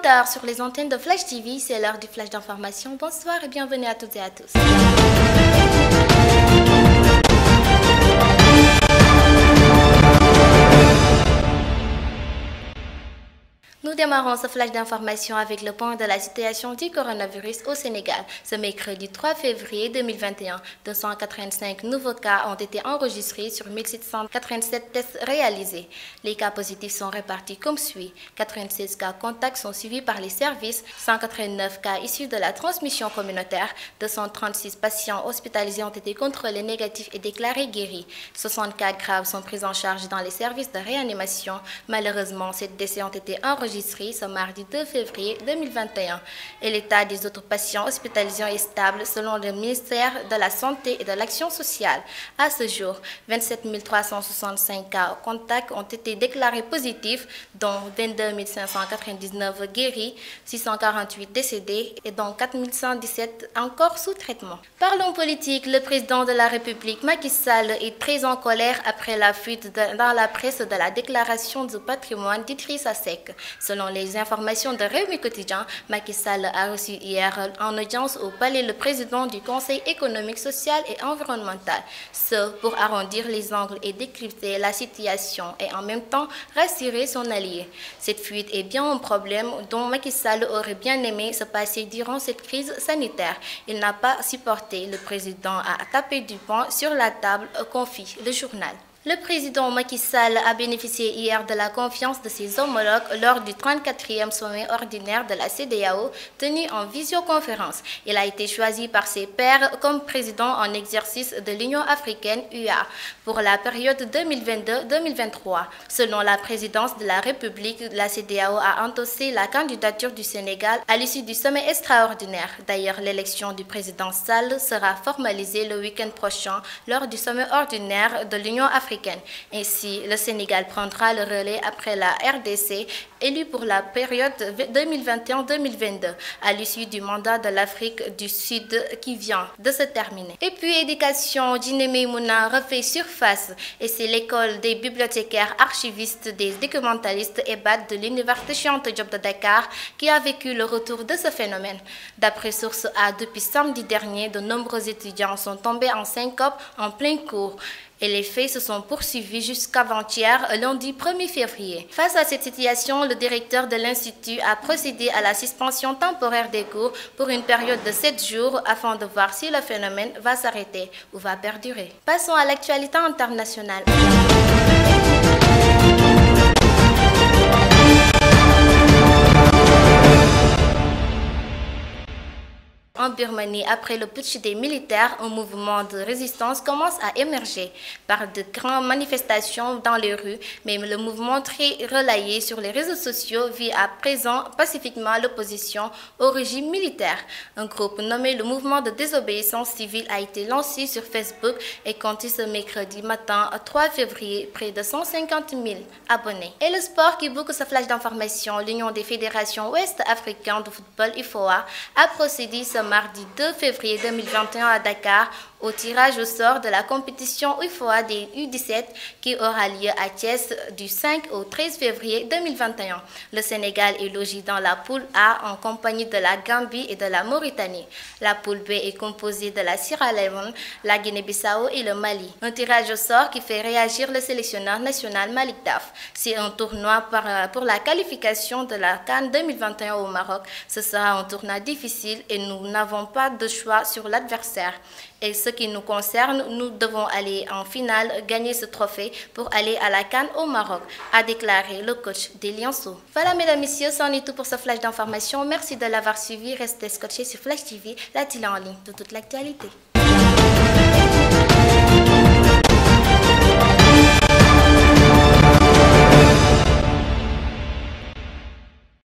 tard sur les antennes de Flash TV, c'est l'heure du flash d'information. Bonsoir et bienvenue à toutes et à tous. Nous démarrons ce flash d'information avec le point de la situation du coronavirus au Sénégal. Ce mercredi 3 février 2021, 285 nouveaux cas ont été enregistrés sur 1787 tests réalisés. Les cas positifs sont répartis comme suit. 96 cas contacts sont suivis par les services, 189 cas issus de la transmission communautaire, 236 patients hospitalisés ont été contrôlés négatifs et déclarés guéris. 60 cas graves sont pris en charge dans les services de réanimation. Malheureusement, 7 décès ont été enregistrés ce mardi 2 février 2021 et l'état des autres patients hospitalisés est stable selon le ministère de la Santé et de l'Action sociale. À ce jour, 27 365 cas contacts ont été déclarés positifs, dont 22 599 guéris, 648 décédés et dont 4 117 encore sous traitement. Parlons politique. Le président de la République, Macky Sall, est très en colère après la fuite dans la presse de la déclaration du patrimoine d'Idrissa Seck. Selon les informations de Rewmi Quotidien, Macky Sall a reçu hier en audience au palais le président du Conseil économique, social et environnemental. Ce pour arrondir les angles et décrypter la situation et en même temps rassurer son allié. Cette fuite est bien un problème dont Macky Sall aurait bien aimé se passer durant cette crise sanitaire. Il n'a pas supporté. Le président a tapé du poing sur la table, confie le journal. Le président Macky Sall a bénéficié hier de la confiance de ses homologues lors du 34e sommet ordinaire de la CEDEAO tenu en visioconférence. Il a été choisi par ses pairs comme président en exercice de l'Union africaine UA pour la période 2022-2023. Selon la présidence de la République, la CEDEAO a endossé la candidature du Sénégal à l'issue du sommet extraordinaire. D'ailleurs, l'élection du président Sall sera formalisée le week-end prochain lors du sommet ordinaire de l'Union africaine. Ainsi, le Sénégal prendra le relais après la RDC, élue pour la période 2021-2022, à l'issue du mandat de l'Afrique du Sud qui vient de se terminer. Et puis, éducation, Djiné Maïmouna refait surface et c'est l'école des bibliothécaires, archivistes, des documentalistes et BAD de l'Université Cheikh Anta Diop de Dakar qui a vécu le retour de ce phénomène. D'après Source A, depuis samedi dernier, de nombreux étudiants sont tombés en syncope en plein cours. Et les faits se sont poursuivis jusqu'avant-hier, lundi 1er février. Face à cette situation, le directeur de l'Institut a procédé à la suspension temporaire des cours pour une période de 7 jours afin de voir si le phénomène va s'arrêter ou va perdurer. Passons à l'actualité internationale. En Birmanie, après le putsch des militaires, un mouvement de résistance commence à émerger par de grandes manifestations dans les rues, mais le mouvement très relayé sur les réseaux sociaux vit à présent pacifiquement l'opposition au régime militaire. Un groupe nommé le Mouvement de désobéissance civile a été lancé sur Facebook et compte ce mercredi matin 3 février près de 150 000 abonnés. Et le sport qui boucle ce flash d'information, l'Union des fédérations ouest-africaines de football UFOA a procédé ce mardi 2 février 2021 à Dakar au tirage au sort de la compétition UFOA des U17 qui aura lieu à Thiès du 5 au 13 février 2021. Le Sénégal est logé dans la poule A en compagnie de la Gambie et de la Mauritanie. La poule B est composée de la Sierra Leone, la Guinée-Bissau et le Mali. Un tirage au sort qui fait réagir le sélectionneur national Malick Daf. C'est un tournoi pour la qualification de la CAN 2021 au Maroc. Ce sera un tournoi difficile et nous n'avons pas de choix sur l'adversaire. Et ce qui nous concerne, nous devons aller en finale, gagner ce trophée pour aller à la CAN au Maroc, a déclaré le coach des Lionceaux. Voilà mesdames, messieurs, c'en est tout pour ce flash d'information. Merci de l'avoir suivi. Restez scotchés sur Flash TV, la télé en ligne de toute l'actualité.